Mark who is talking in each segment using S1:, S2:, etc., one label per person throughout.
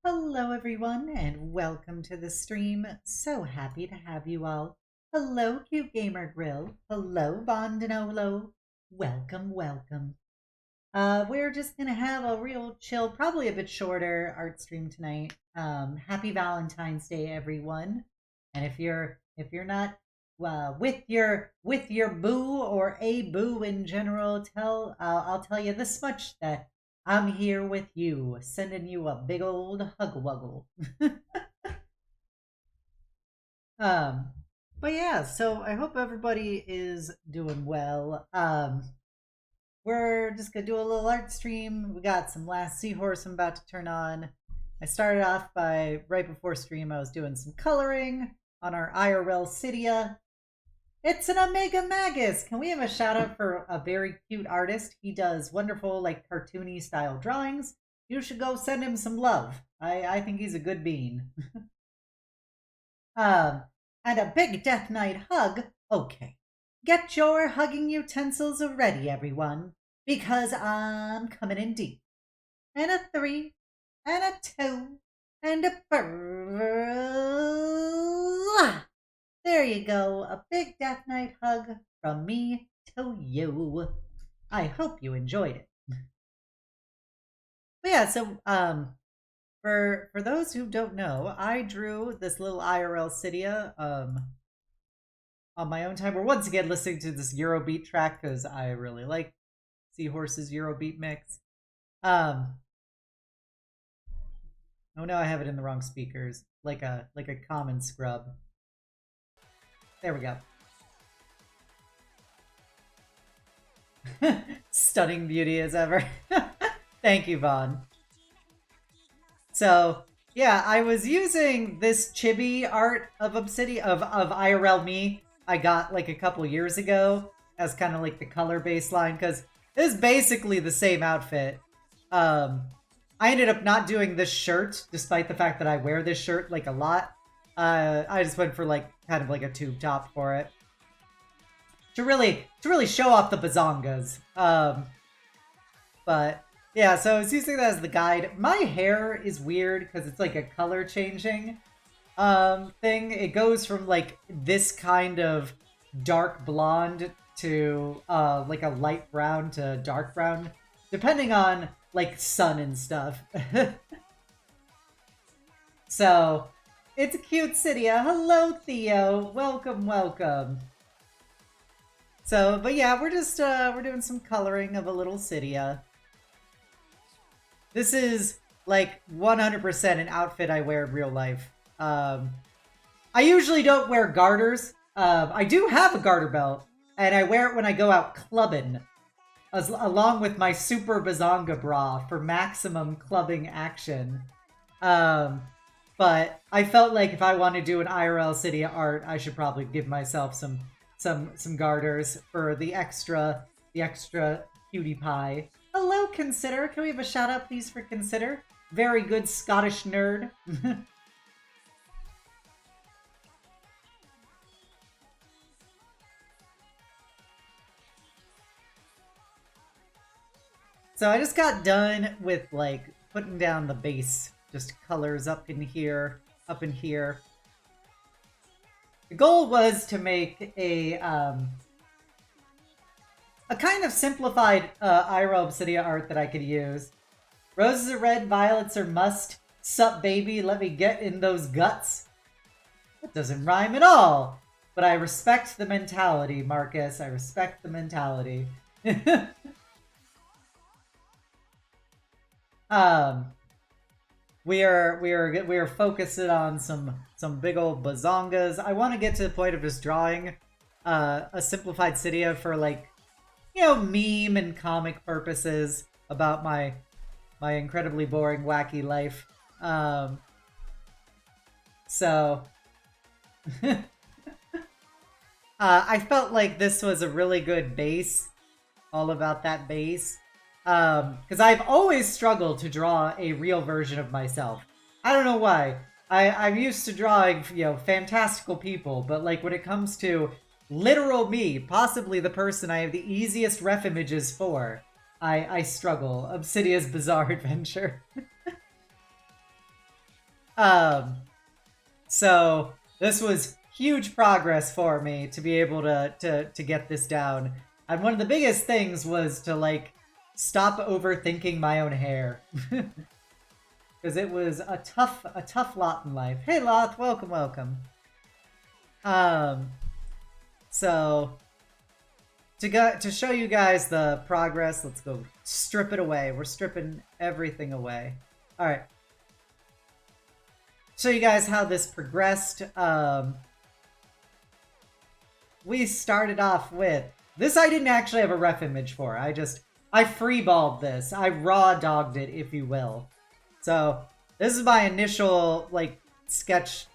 S1: Hello, everyone, and welcome to the stream. So happy to have you all. Hello, Cute Gamer Grill. Hello, Bondinolo. Welcome, welcome. We're just gonna have a real chill, probably a bit shorter art stream tonight. Happy Valentine's Day, everyone. And if you're not with your boo or a boo in general, I'll tell you this much that I'm here with you, sending you a big old hug wuggle. um, but yeah, so I hope everybody is doing well. We're just gonna do a little art stream. We got some Last Seahorse I'm about to turn on. I started off by right before stream. I was doing some coloring on our irl-sidia. It's an Omega Magus. Can we have a shout out for a very cute artist? He does wonderful, like cartoony style drawings. You should go send him some love. I think he's a good bean. And a big Death Knight hug. Okay, get your hugging utensils ready, everyone, because I'm coming in deep. And a 3, and a 2, and a there you go, a big Death Knight hug from me to you. I hope you enjoyed it. But yeah, so for those who don't know, I drew this little irl-sidia on my own time. We're once again listening to this Eurobeat track because I really like Seahorse's Eurobeat mix. Oh no, I have it in the wrong speakers, like a common scrub. There we go. Stunning beauty as ever. Thank you, Vaughn. So yeah, I was using this chibi art of Obsidian of IRL me I got like a couple years ago as kind of like the color baseline because it's basically the same outfit. I ended up not doing this shirt despite the fact that I wear this shirt like a lot. I just went for like kind of like a tube top for it to really show off the bazongas. But yeah, so I was using that as the guide. My hair is weird because it's like a color changing thing. It goes from like this kind of dark blonde to like a light brown to dark brown, depending on like sun and stuff. So it's a cute Sidia. Hello, Theo. Welcome, welcome. So, but yeah, we're just we're doing some coloring of a little Sidia. This is like 100% an outfit I wear in real life. I usually don't wear garters. I do have a garter belt, and I wear it when I go out clubbing, along with my super bazonga bra for maximum clubbing action. But I felt like if I want to do an irl-sidia art, I should probably give myself some garters for the extra cutie pie. Hello, Consider. Can we have a shout out, please, for Consider? Very good Scottish nerd. So I just got done with like putting down the base, just colors up in here, up in here. The goal was to make a kind of simplified irl-sidia art that I could use. Roses are red, violets are must. Sup, baby, let me get in those guts. That doesn't rhyme at all. But I respect the mentality, Marcus. I respect the mentality. We are focusing on some big old bazongas. I want to get to the point of just drawing a simplified Sidia for like, you know, meme and comic purposes about my incredibly boring, wacky life. So I felt like this was a really good base, all about that base. Because I've always struggled to draw a real version of myself. I don't know why. I'm used to drawing, you know, fantastical people, but like when it comes to literal me, possibly the person I have the easiest ref images for, I struggle. Obsidia's Bizarre Adventure. So this was huge progress for me to be able to get this down. And one of the biggest things was to like stop overthinking my own hair. Because it was a tough lot in life. Hey Loth, welcome, welcome. So to show you guys the progress, let's go strip it away. We're stripping everything away. All right. Show you guys how this progressed. We started off with this. I didn't actually have a ref image for. I freeballed this. I raw dogged it, if you will. So this is my initial like sketch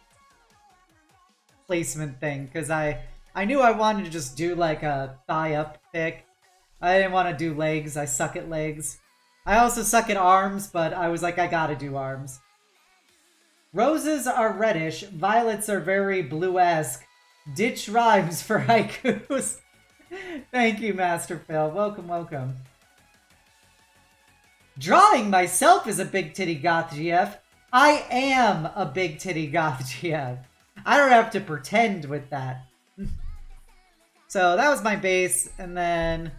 S1: placement thing, because I knew I wanted to just do like a thigh up pick. I didn't want to do legs. I suck at legs. I also suck at arms, but I was like, I gotta do arms. Roses are reddish, violets are very blue-esque. Ditch rhymes for haikus. Thank you, Master Phil. Welcome, welcome. Drawing myself is a big titty goth GF. I am a big titty goth GF. I don't have to pretend with that. So that was my base, and then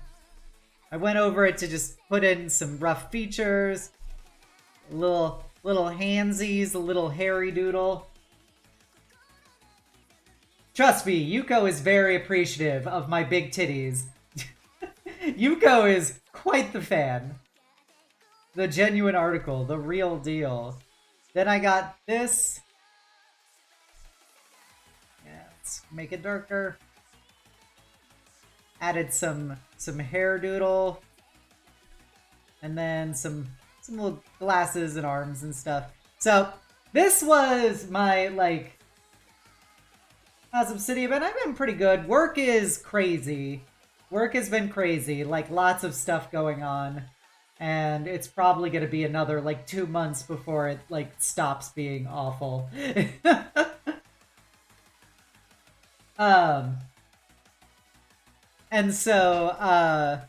S1: I went over it to just put in some rough features. A little handsies, a little hairy doodle. Trust me, Yuko is very appreciative of my big titties. Yuko is quite the fan. The genuine article, the real deal. Then I got this. Yeah, let's make it darker. Added some hair doodle. And then some little glasses and arms and stuff. So this was my like Obsidian, but I've been pretty good. Work is crazy. Work has been crazy. Like lots of stuff going on. And it's probably going to be another like 2 months before it like stops being awful. And so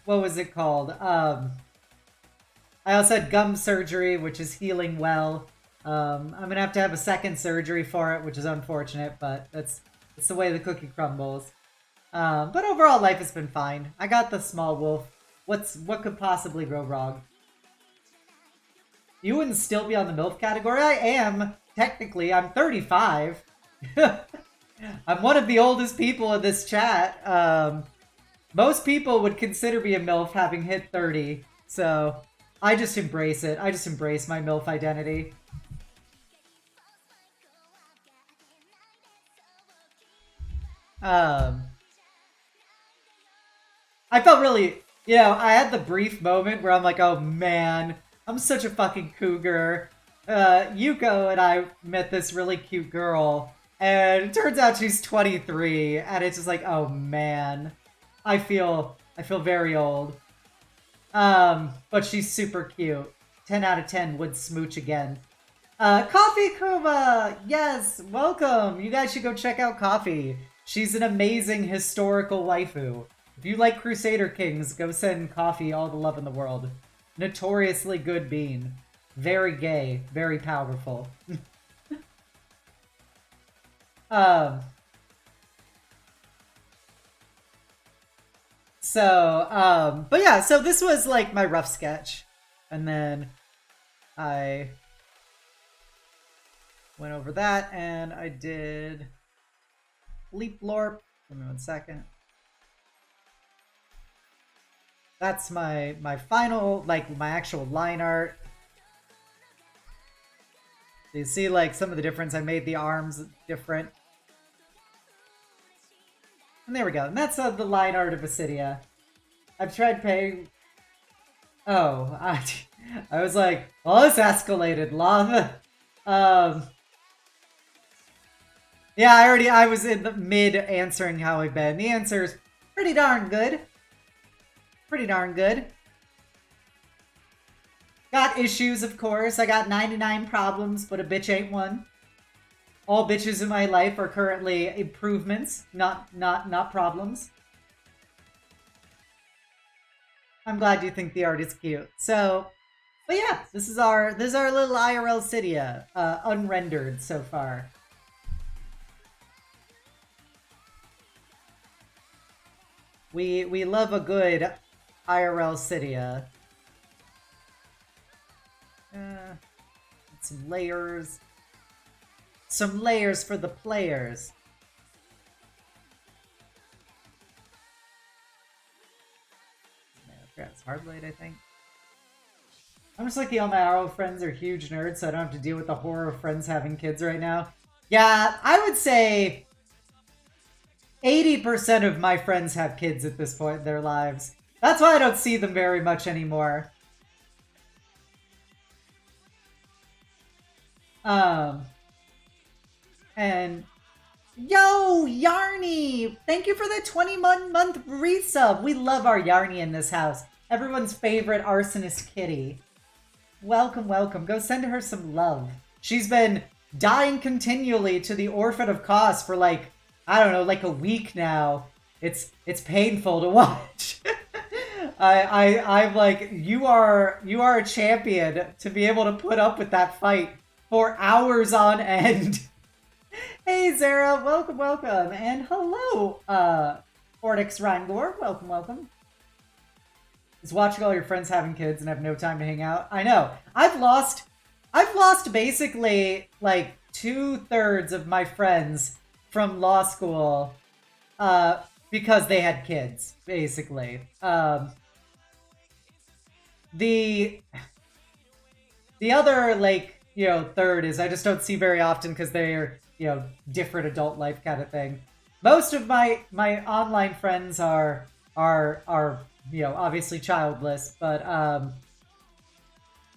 S1: what was it called? I also had gum surgery, which is healing well. I'm gonna have a second surgery for it, which is unfortunate, but it's the way the cookie crumbles. But overall, life has been fine. I got the small wolf. What could possibly go wrong? You wouldn't still be on the MILF category? I am, technically. I'm 35. I'm one of the oldest people in this chat. Most people would consider me a MILF having hit 30, so I just embrace it. I just embrace my MILF identity. I felt really, I had the brief moment where I'm like, oh man, I'm such a fucking cougar. Yuko and I met this really cute girl, and it turns out she's 23, and it's just like, oh man, I feel very old. But she's super cute. 10 out of 10 would smooch again. Coffee Kuma! Yes, welcome! You guys should go check out Coffee. She's an amazing historical waifu. If you like Crusader Kings, go send Coffee all the love in the world. Notoriously good bean. Very gay. Very powerful. But yeah, so this was like my rough sketch. And then I went over that and I did Leap Lorp. Give me 1 second. That's my final, like my actual line art. You see like some of the difference. I made the arms different. And there we go. And that's the line art of Isidia. I've tried paying... Oh, I was like, well, this escalated. Lava. Yeah, I was in the mid answering how I've been. The answer is pretty darn good. Pretty darn good. Got issues, of course. I got 99 problems, but a bitch ain't one. All bitches in my life are currently improvements, not problems. I'm glad you think the art is cute. So, But yeah, this is our little irl-sidia, unrendered so far. We love a good irl-sidia. Some layers. Some layers for the players. Yeah, it's Hardlight, I think. I'm just lucky all my RO friends are huge nerds, so I don't have to deal with the horror of friends having kids right now. Yeah, I would say 80% of my friends have kids at this point in their lives. That's why I don't see them very much anymore. And yo, Yarny! Thank you for the 21-month resub. We love our Yarny in this house. Everyone's favorite arsonist kitty. Welcome, welcome. Go send her some love. She's been dying continually to the Orphan of Cos for like, I don't know, like a week now. It's painful to watch. I'm like, you are a champion to be able to put up with that fight for hours on end. Hey Zara, welcome, welcome, and hello, Ordix Rangor, welcome, welcome. Is watching all your friends having kids and have no time to hang out. I know. I've lost basically like 2/3 of my friends from law school, because they had kids, basically. The other, like, you know, third is I just don't see very often because they're, you know, different adult life kind of thing. Most of my online friends are you know, obviously childless, but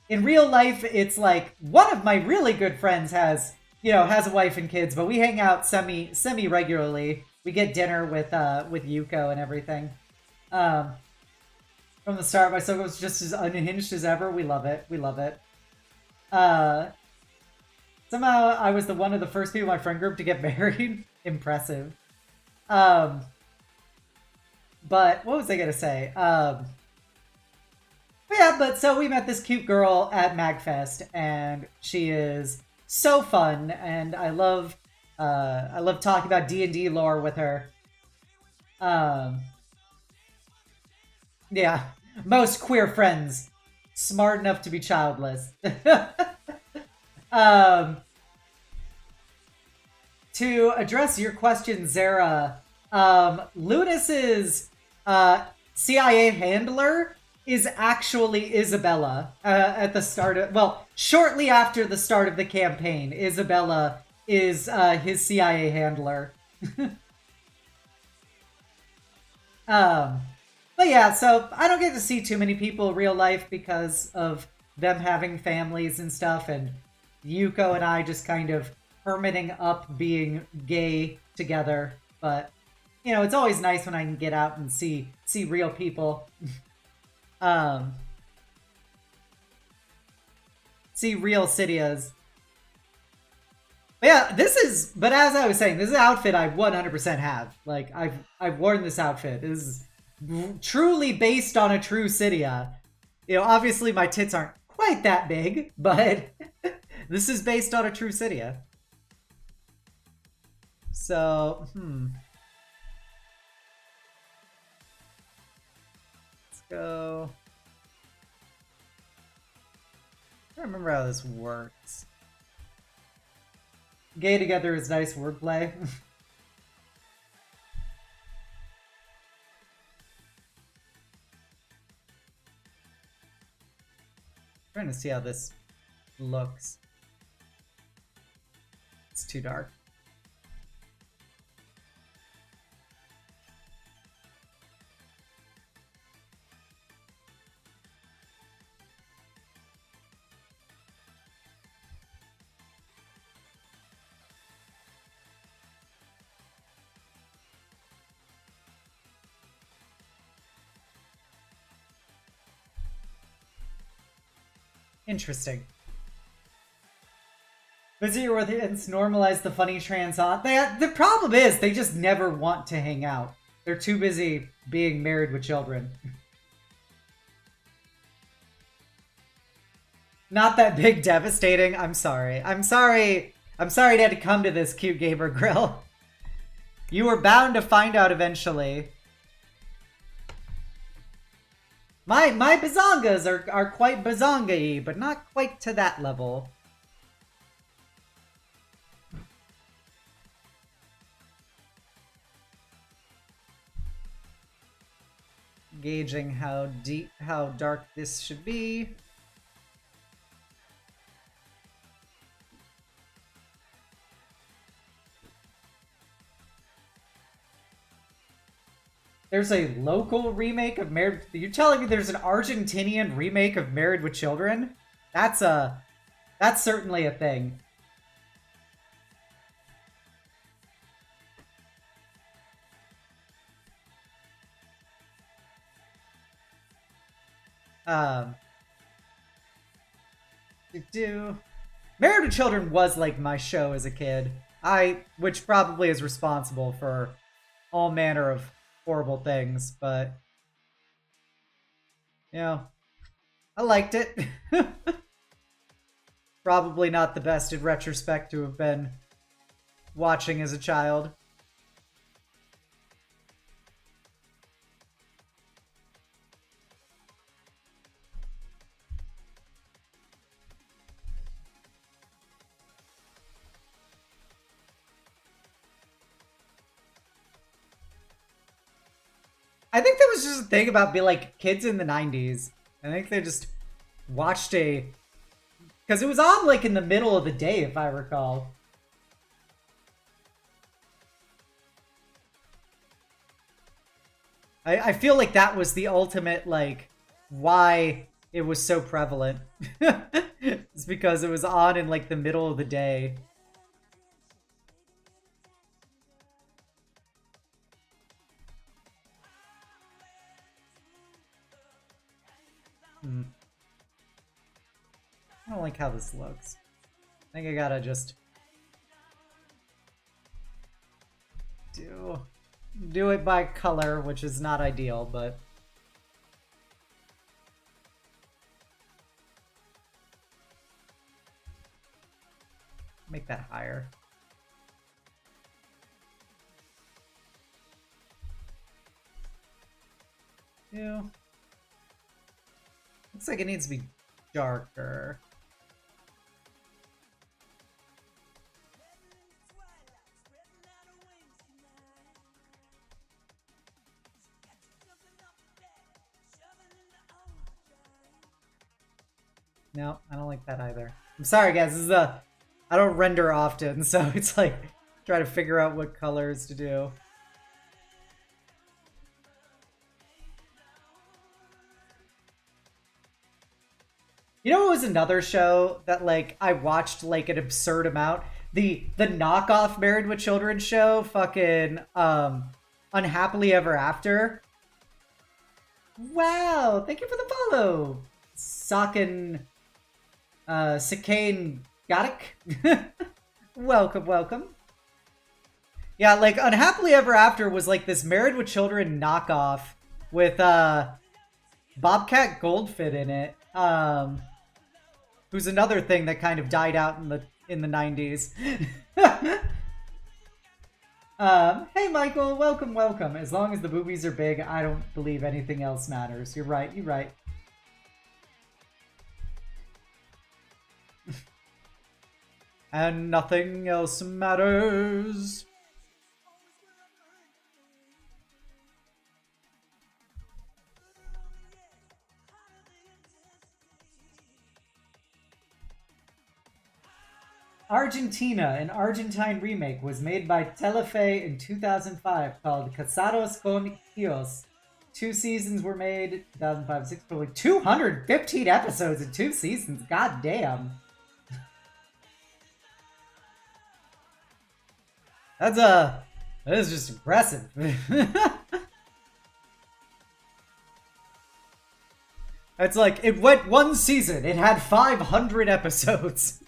S1: in real life, it's like one of my really good friends has a wife and kids, but we hang out semi regularly. We get dinner with Yuko and everything. From the start, my circle was just as unhinged as ever. We love it. We love it. Somehow I was one of the first people in my friend group to get married. Impressive. But what was I gonna say? So we met this cute girl at MagFest, and she is so fun, and I love talking about D&D lore with her. Yeah, most queer friends, smart enough to be childless. To address your question, Zara, Lunas's CIA handler is actually Isabella at the start of, well, shortly after the start of the campaign. Isabella is his CIA handler. But yeah, so I don't get to see too many people in real life because of them having families and stuff, and Yuko and I just kind of hermiting up being gay together. But you know, it's always nice when I can get out and see real people. See real Sidias. But yeah, but as I was saying, this is an outfit I 100% have. Like, I've worn this outfit. This is truly based on a True Sidia. You know, obviously my tits aren't quite that big, but this is based on a True Sidia. So, let's go. I don't remember how this works. Gay together is nice wordplay. Trying to see how this looks. It's too dark. Interesting. Visit with its normalize the funny trans on. The problem is they just never want to hang out. They're too busy being married with children. Not that big devastating. I'm sorry. I'm sorry. I'm sorry it had to come to this, Cute Gamer Grill. You were bound to find out eventually. My bazongas are quite bazonga-y, but not quite to that level. Gauging how dark this should be. There's a local remake of Married... You're telling me there's an Argentinian remake of Married with Children? That's certainly a thing. Married with Children was like my show as a kid. Which probably is responsible for all manner of horrible things, but you know, I liked it. Probably not the best in retrospect to have been watching as a child. I think that was just a thing about being like kids in the 90s. I think they just watched because it was on like in the middle of the day, if I recall. I feel like that was the ultimate like why it was so prevalent. It's because it was on in like the middle of the day. I don't like how this looks. I think I gotta just do it by color, which is not ideal, but make that higher. Yeah. Looks like it needs to be darker. No, I don't like that either. I'm sorry, guys. This is I don't render often, so it's like try to figure out what colors to do. You know what was another show that like I watched like an absurd amount? The knockoff Married with Children show, fucking Unhappily Ever After. Wow, thank you for the follow. Sakin Sakane Gadik. Welcome. Yeah, like Unhappily Ever After was like this Married with Children knockoff with Bobcat Goldfit in it. Who's another thing that kind of died out in the 90s. Hey Michael, welcome. As long as the boobies are big, I don't believe anything else matters. You're right. And nothing else matters. Argentina, an Argentine remake, was made by Telefe in 2005 called Casados con Hijos. 2 seasons were made, 2005-6, for like 215 episodes in 2 seasons. God damn. That is just impressive. It's like, it went 1 season. It had 500 episodes.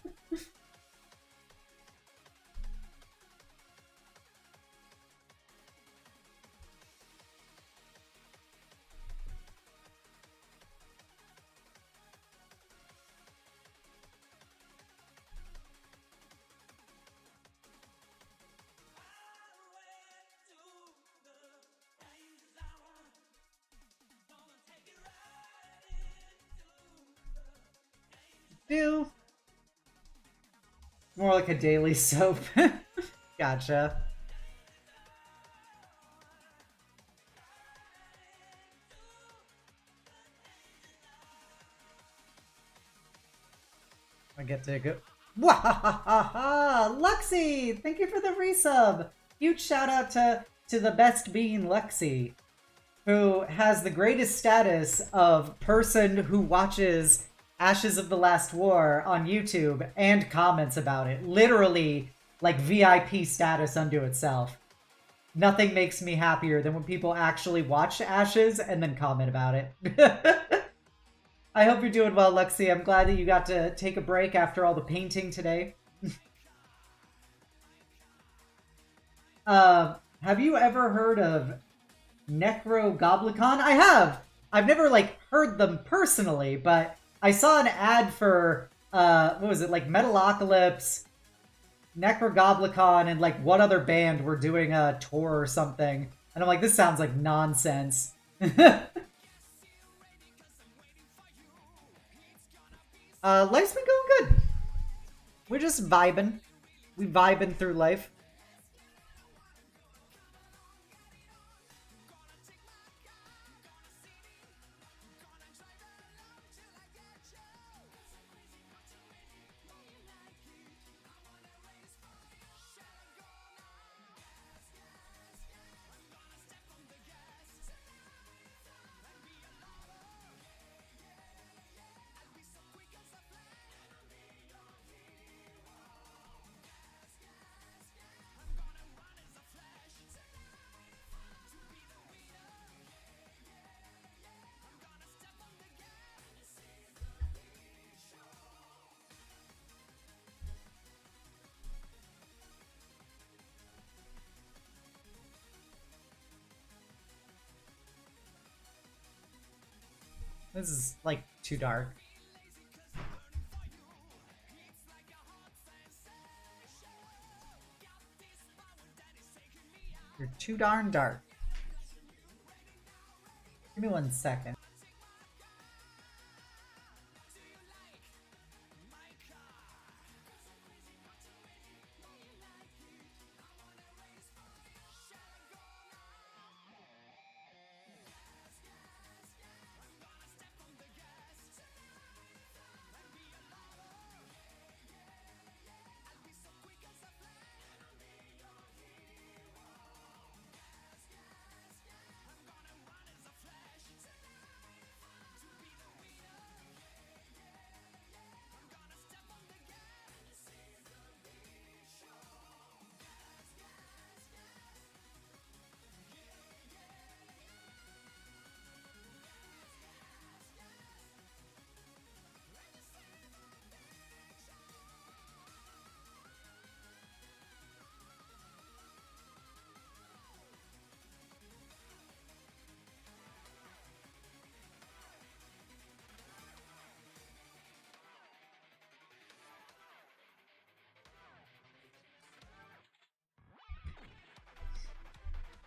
S1: do. More like a daily soap. Gotcha. I get to go. Wahahaha! Luxie! Thank you for the resub! Huge shout out to the best being Luxie, who has the greatest status of person who watches Ashes of the Last War on YouTube and comments about it. Literally, like VIP status unto itself. Nothing makes me happier than when people actually watch Ashes and then comment about it. I hope you're doing well, Luxie. I'm glad that you got to take a break after all the painting today. Have you ever heard of Necrogoblicon? I have! I've never, like, heard them personally, but I saw an ad for, what was it, like, Metalocalypse, Necrogoblicon, and, like, one other band were doing a tour or something. And I'm like, this sounds like nonsense. Life's been going good. We're just vibing. We vibing through life. This is, like, too dark. You're too darn dark. Give me 1 second.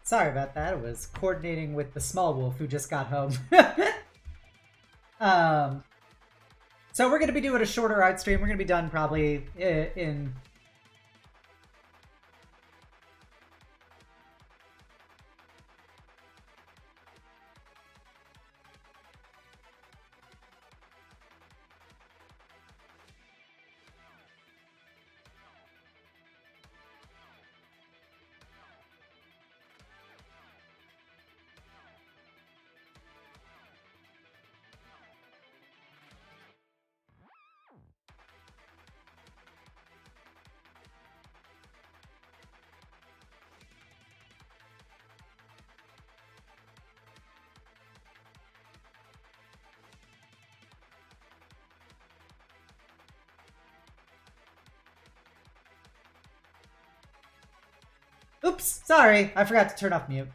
S1: Sorry about that. I was coordinating with the small wolf who just got home. So we're going to be doing a shorter art stream. We're going to be done probably in... Oops, sorry. I forgot to turn off mute.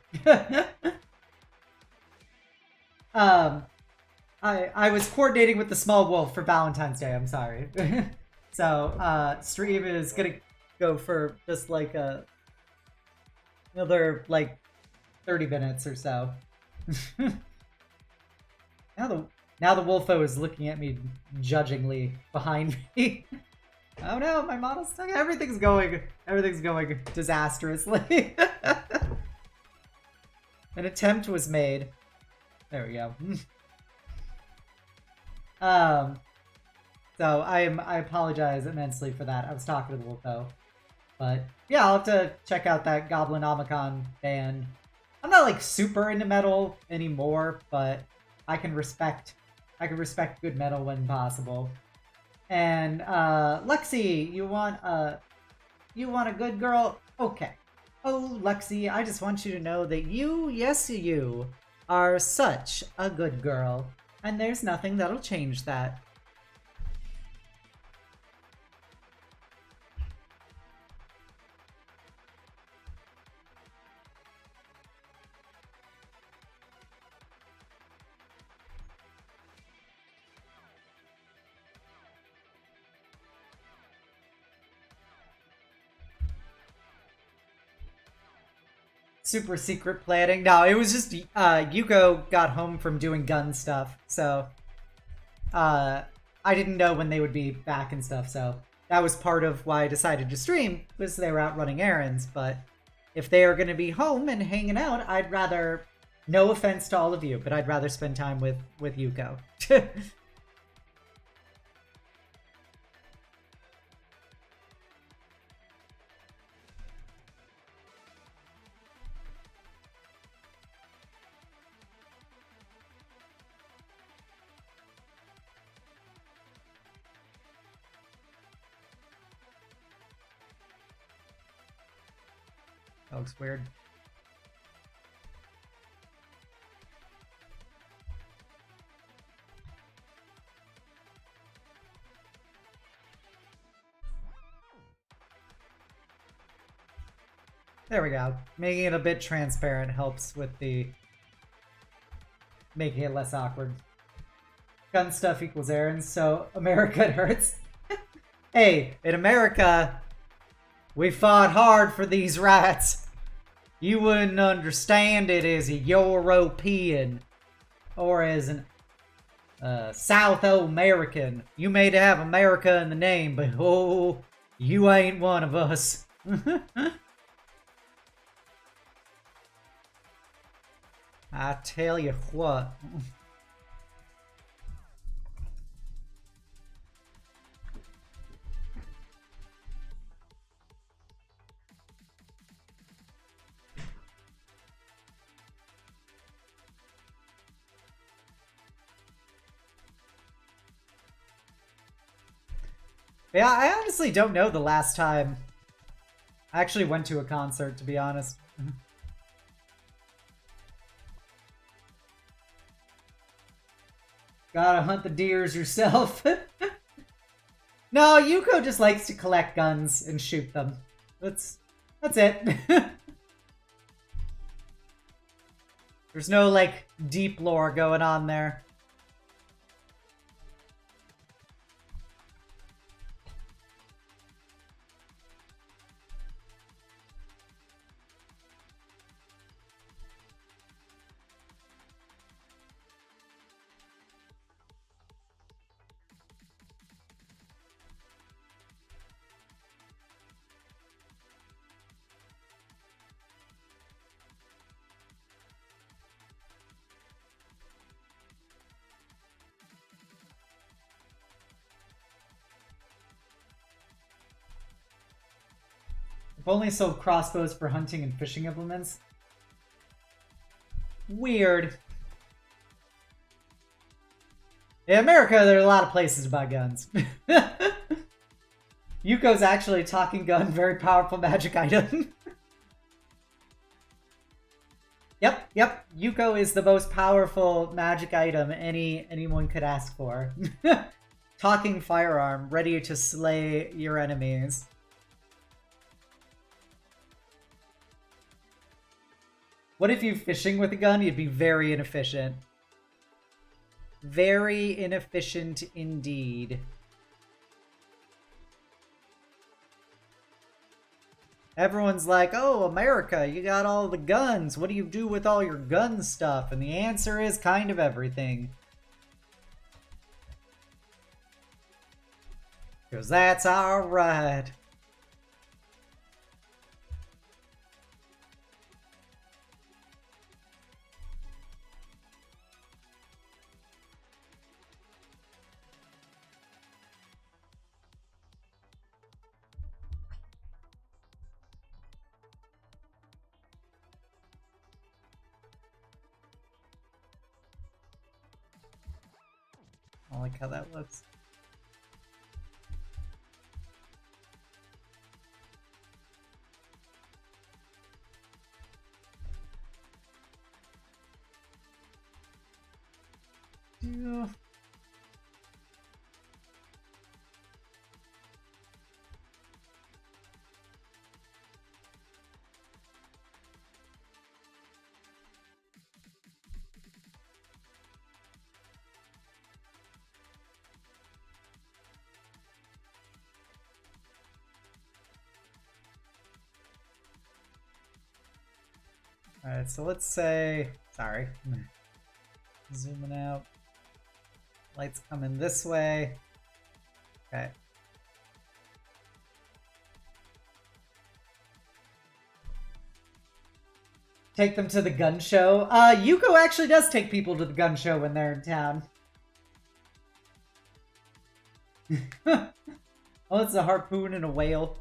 S1: I was coordinating with the small wolf for Valentine's Day. I'm sorry. So, stream is gonna go for just like another like 30 minutes or so. Now Now the Wolfo is looking at me judgingly behind me. Oh no, my model's stuck. Everything's going disastrously. An attempt was made. There we go. So I apologize immensely for that. I was talking to the Wolfo. But yeah, I'll have to check out that Goblinomicon band. I'm not like super into metal anymore, but I can respect good metal when possible. And Lexi, you want a good girl? Okay. Oh, Lexi, I just want you to know that you, yes you, are such a good girl. And there's nothing that'll change that. Super secret planning. No, it was just Yuko got home from doing gun stuff, so I didn't know when they would be back and stuff, so that was part of why I decided to stream, was they were out running errands. But if they are going to be home and hanging out, I'd rather, no offense to all of you, but I'd rather spend time with Yuko. That looks weird. There we go. Making it a bit transparent helps with the making it less awkward. Gun stuff equals errands, so America hurts. Hey, in America, we fought hard for these rights. You wouldn't understand it as a European or as an South American. You may have America in the name, but oh, you ain't one of us. I tell you what. Yeah, I honestly don't know the last time I actually went to a concert, to be honest. Gotta hunt the deers yourself. No, Yuko just likes to collect guns and shoot them. That's it. There's no, like, deep lore going on there. I've only sold crossbows for hunting and fishing implements. Weird. In America, there are a lot of places to buy guns. Yuko's actually a talking gun, very powerful magic item. Yep. Yuko is the most powerful magic item anyone could ask for. Talking firearm, ready to slay your enemies. What if you fishing with a gun? You'd be very inefficient. Very inefficient indeed. Everyone's like, oh, America, you got all the guns. What do you do with all your gun stuff? And the answer is kind of everything. 'cause that's alright. I like how that looks. Yeah. Alright, so let's say, sorry, zooming out. Lights coming this way. Okay. Take them to the gun show. Yuko actually does take people to the gun show when they're in town. Oh, it's a harpoon and a whale.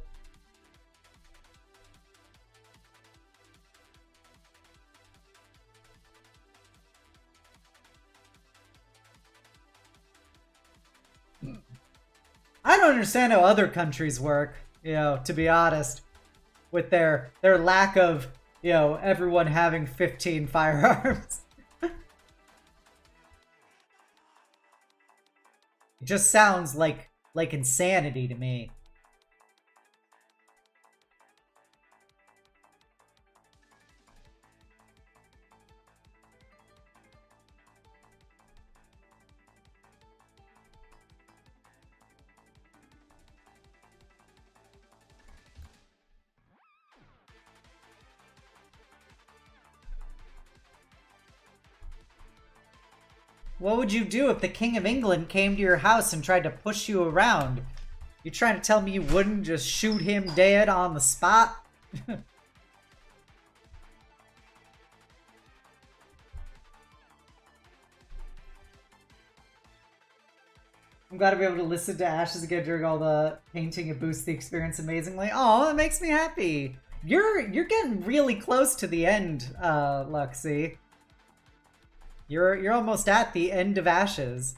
S1: I don't understand how other countries work, you know, to be honest, with their lack of, you know, everyone having 15 firearms. It just sounds like insanity to me. What would you do if the King of England came to your house and tried to push you around? You trying to tell me you wouldn't just shoot him dead on the spot? I'm glad to be able to listen to Ashes again during all the painting. It boosts the experience amazingly. Oh, it makes me happy. You're getting really close to the end, Luxie. You're almost at the end of Ashes.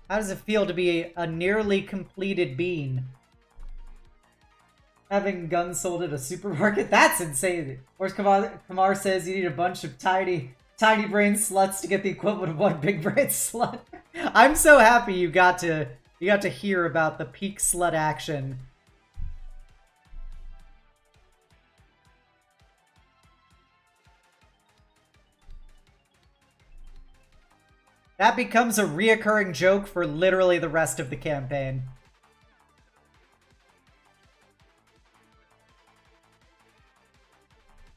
S1: How does it feel to be a nearly completed bean? Having guns sold at a supermarket? That's insane. Whereas Kamar says you need a bunch of tiny brain sluts to get the equivalent of one big brain slut. I'm so happy you got to hear about the peak slut action. That becomes a reoccurring joke for literally the rest of the campaign.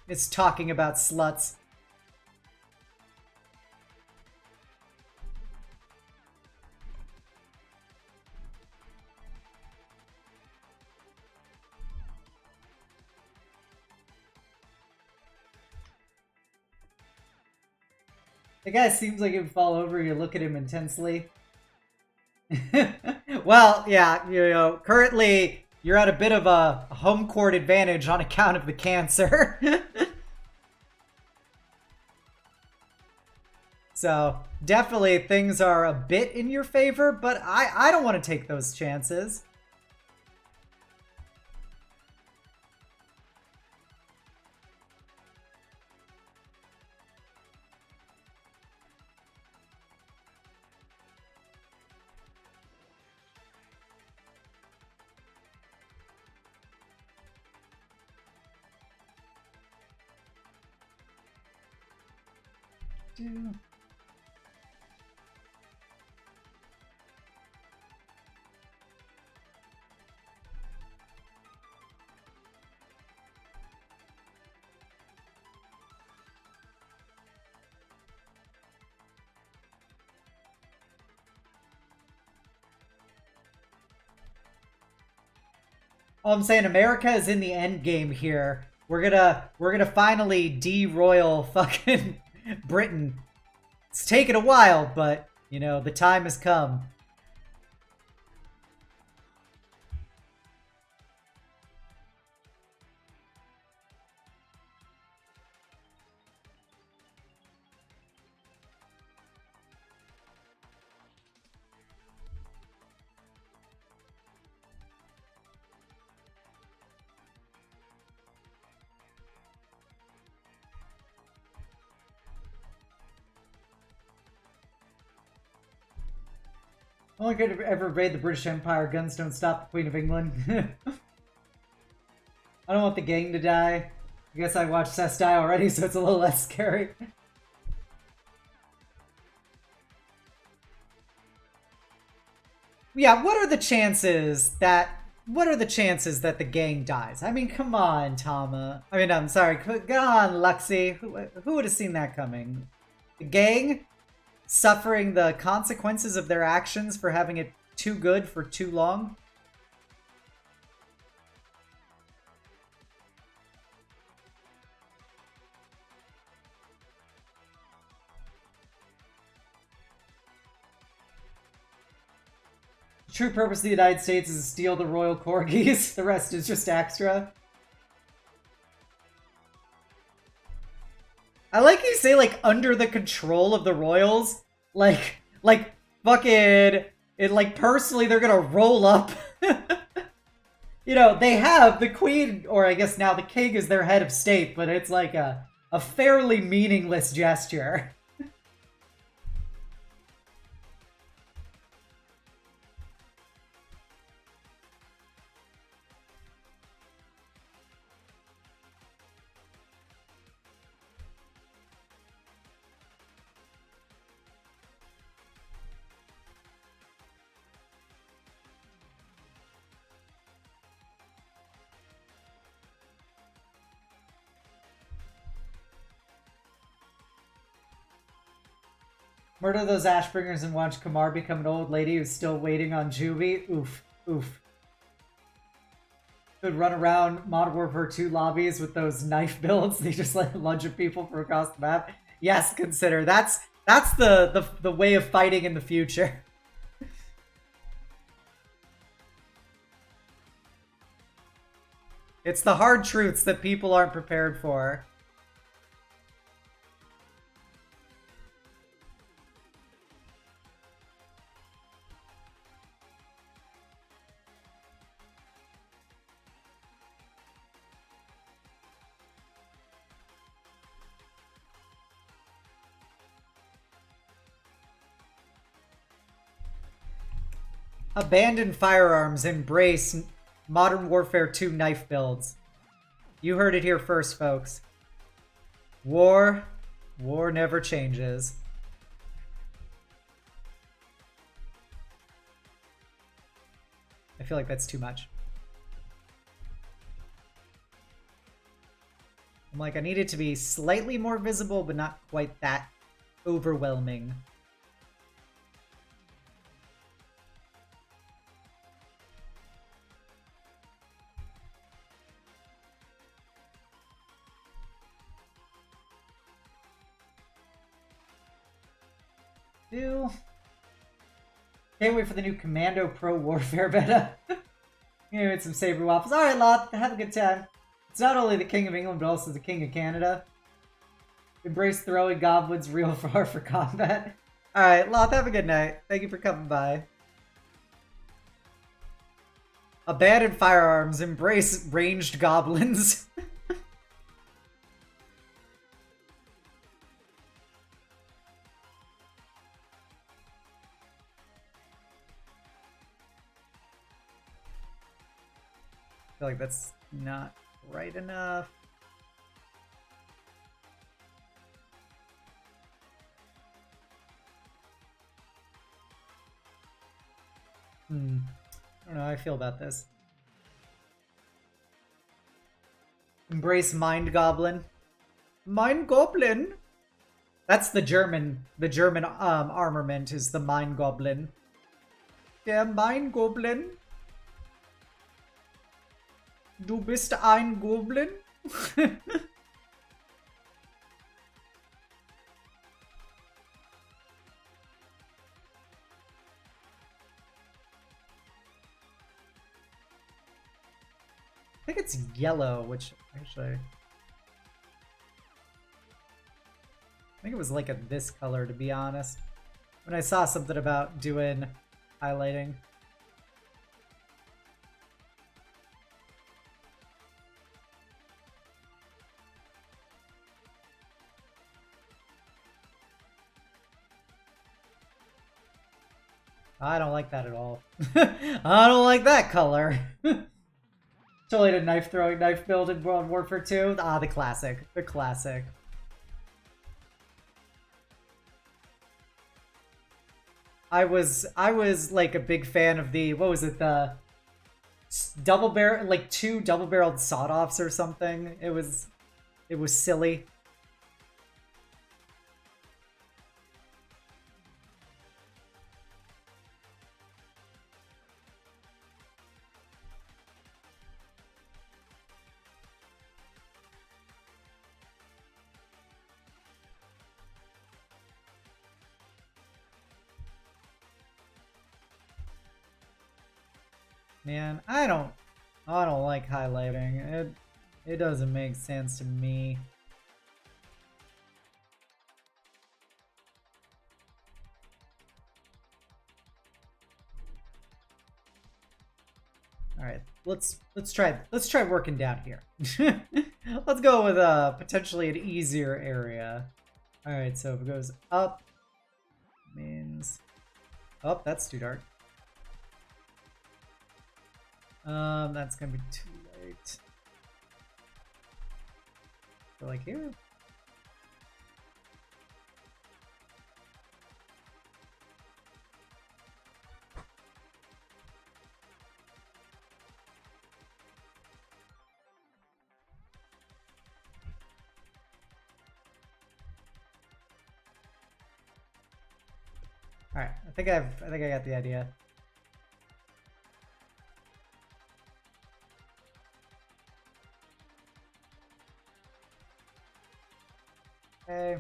S1: It's talking about sluts. The guy seems like he would fall over. You look at him intensely. Well, yeah, you know, currently you're at a bit of a home court advantage on account of the cancer. So definitely things are a bit in your favor, but I don't want to take those chances. Oh, I'm saying America is in the end game here. We're gonna finally de-royal fucking Britain. It's taken a while, but you know, the time has come. Only could ever invade the British Empire. Guns don't stop the Queen of England. I don't want the gang to die. I guess I watched Sess die already, so it's a little less scary. Yeah, what are the chances that the gang dies? I mean, come on, Tama. I mean, I'm sorry. Come on, Luxie. Who would have seen that coming? The gang suffering the consequences of their actions for having it too good for too long? The true purpose of the United States is to steal the royal corgis. The rest is just extra. I like you say, like, under the control of the royals. Like fucking, it, like, personally, they're gonna roll up. You know, they have the queen, or I guess now the king is their head of state, but it's like a fairly meaningless gesture. Murder those Ashbringers and watch Kamar become an old lady who's still waiting on Juvie. Oof. Oof. Could run around Modern Warfare 2 lobbies with those knife builds. They just like lunge at people from across the map. Yes, consider. That's the way of fighting in the future. It's the hard truths that people aren't prepared for. Abandon firearms, embrace Modern Warfare 2 knife builds. You heard it here first, folks. War never changes. I feel like that's too much. I'm like, I need it to be slightly more visible, but not quite that overwhelming. Can't wait for the new Commando Pro Warfare beta. You know, some saber waffles. Alright, Loth, have a good time. It's not only the King of England, but also the King of Canada. Embrace throwing goblins real far for combat. Alright, Loth, have a good night. Thank you for coming by. Abandon firearms, embrace ranged goblins. I feel like that's not right enough. I don't know how I feel about this. Embrace Mind Goblin. Mind Goblin? That's the German armament is the Mind Goblin. Der Mind Goblin. Du bist ein Goblin? I think it's yellow, which actually... I think it was like this color, to be honest. When I saw something about doing highlighting. I don't like that at all. I don't like that color. Totally did knife throwing, knife build in World Warfare 2. Ah, the classic. The classic. I was like a big fan of the, what was it, the double barrel, like 2 double-barreled sawed-offs or something. It was silly. Man, I don't like highlighting. It doesn't make sense to me. All right, let's try working down here. Let's go with potentially an easier area. All right, so if it goes up, means that's too dark. That's gonna be too late. So like here. All right, I think I got the idea. Okay.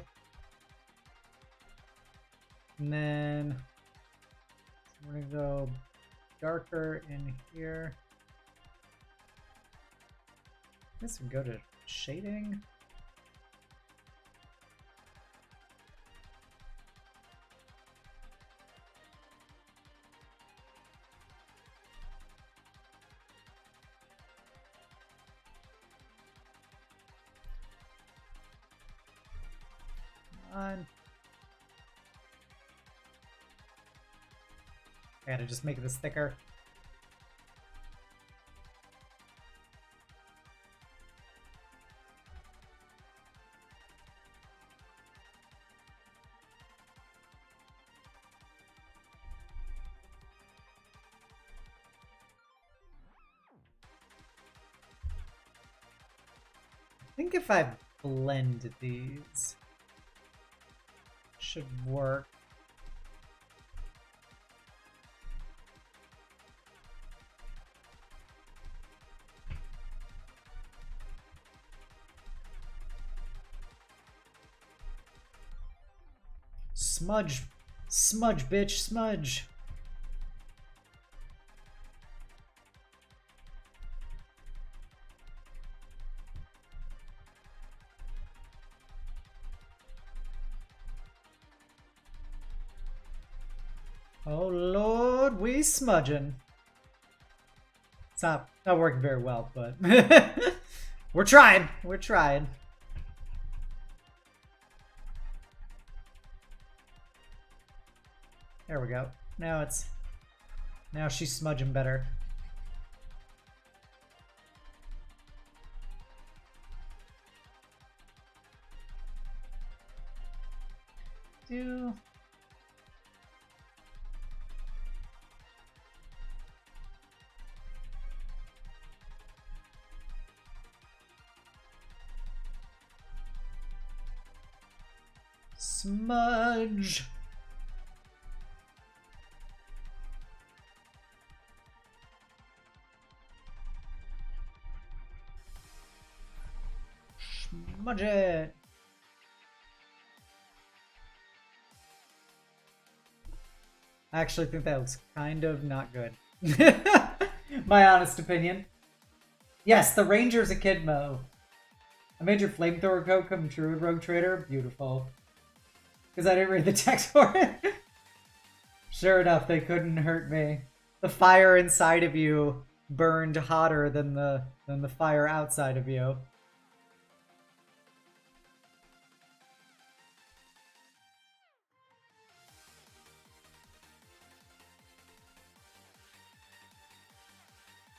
S1: And then we're gonna go darker in here. I guess we can go to shading. On. I gotta just make this thicker. I think if I blend these, should work. Smudge, smudge, bitch, smudge. Oh Lord, we smudging. It's not working very well, but we're trying. We're trying. There we go. Now she's smudging better. Smudge. Smudge it. I actually think that looks kind of not good. My honest opinion. Yes, the Ranger's a kid mo. I made your flamethrower code come true, Rogue Trader. Beautiful. Because I didn't read the text for it. Sure enough, they couldn't hurt me. The fire inside of you burned hotter than the fire outside of you.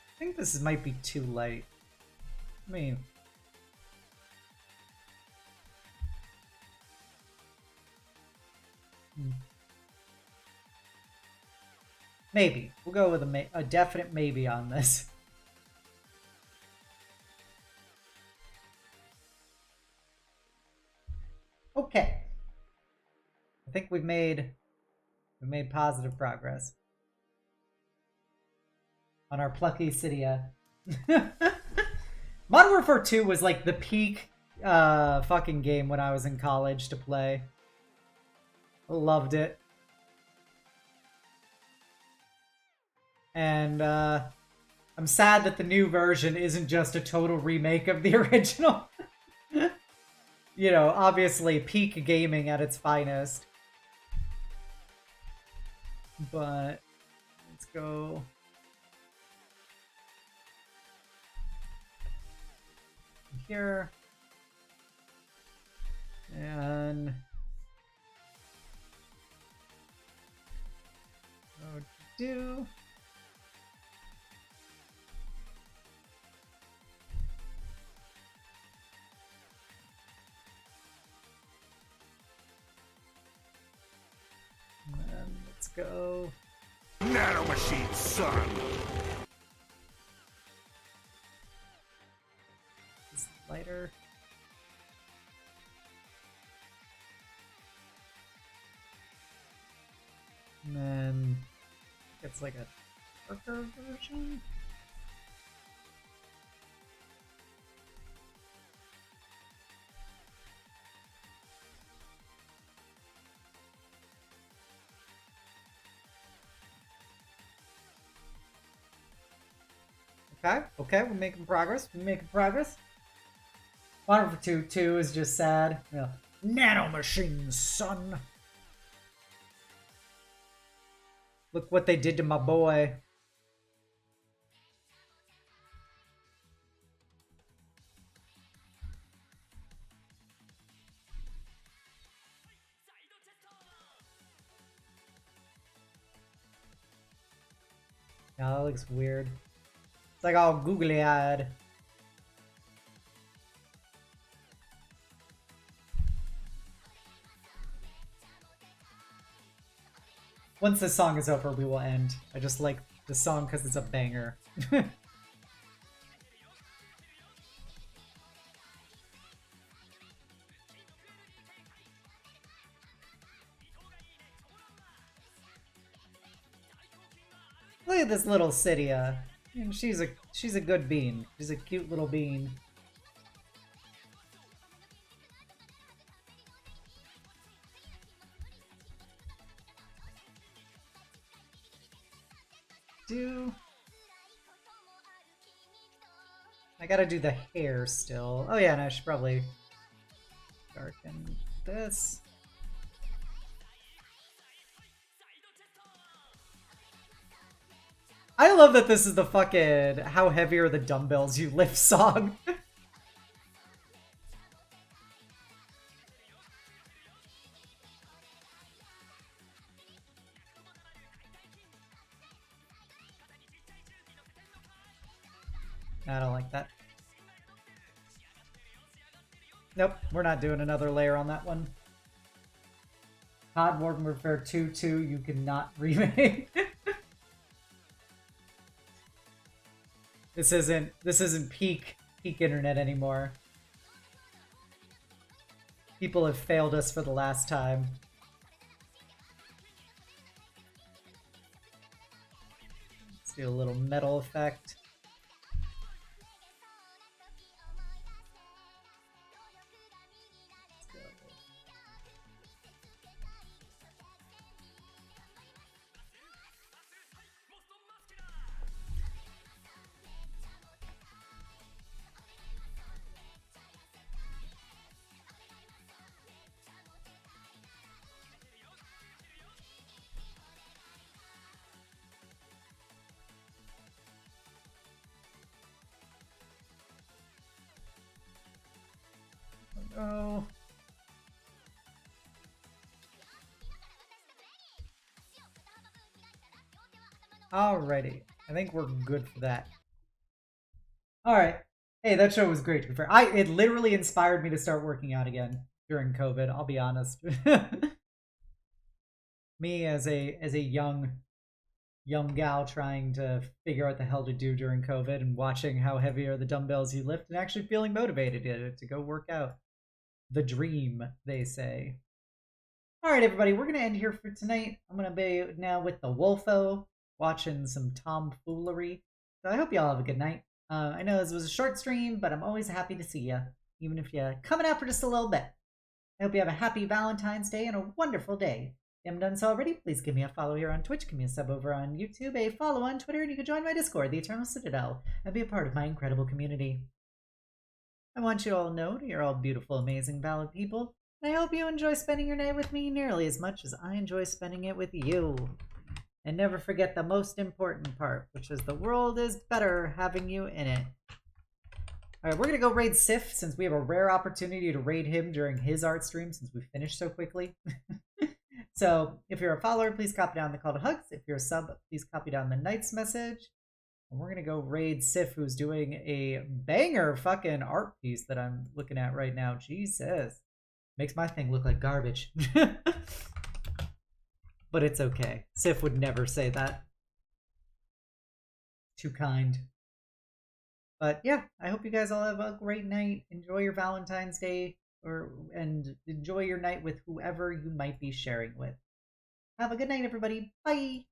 S1: I think this might be too light. I mean... Maybe. We'll go with a definite maybe on this. Okay. I think we've made positive progress on our plucky Sidia. Modern Warfare 2 was like the peak fucking game when I was in college to play. Loved it. And I'm sad that the new version isn't just a total remake of the original. You know, obviously peak gaming at its finest. But let's go. Here. And what to do? And let's go.
S2: Nano machine, son.
S1: This lighter. And then it's like a darker version. Okay, we're making progress. Modern Warfare 2 is just sad. Yeah. Nano machines, son. Look what they did to my boy. Yeah, that looks weird. It's like all googly-eyed. Once this song is over, we will end. I just like the song because it's a banger. Look at this little Sidia. And she's a good bean. She's a cute little bean. I gotta do the hair still. Oh yeah, and I should probably darken this. I love that this is the fucking how heavy are the dumbbells you lift song. I don't like that. Nope, we're not doing another layer on that one. COD Modern Warfare 2 you cannot remake. This isn't peak internet anymore. People have failed us for the last time. Let's do a little metal effect. Oh. Alrighty. I think we're good for that. Alright. Hey, that show was great to be fair. It literally inspired me to start working out again during COVID, I'll be honest. Me as a young gal trying to figure out the hell to do during COVID and watching how heavy are the dumbbells you lift and actually feeling motivated to go work out. The dream, they say. Alright, everybody, we're going to end here for tonight. I'm going to be now with the Wolfo, watching some tomfoolery. So I hope you all have a good night. I know this was a short stream, but I'm always happy to see you, even if you're coming out for just a little bit. I hope you have a happy Valentine's Day and a wonderful day. If you haven't done so already, please give me a follow here on Twitch, give me a sub over on YouTube, a follow on Twitter, and you can join my Discord, the Eternal Citadel, and be a part of my incredible community. I want you all to know you're all beautiful, amazing, valid people, and I hope you enjoy spending your night with me nearly as much as I enjoy spending it with you. And never forget the most important part, which is the world is better having you in it. Alright, we're going to go raid Sif, since we have a rare opportunity to raid him during his art stream, since we finished so quickly. So, if you're a follower, please copy down the call to hugs. If you're a sub, please copy down the Knight's message. And we're going to go raid Sif, who's doing a banger fucking art piece that I'm looking at right now. Jesus. Makes my thing look like garbage. But it's okay. Sif would never say that. Too kind. But yeah, I hope you guys all have a great night. Enjoy your Valentine's Day, and enjoy your night with whoever you might be sharing with. Have a good night, everybody. Bye!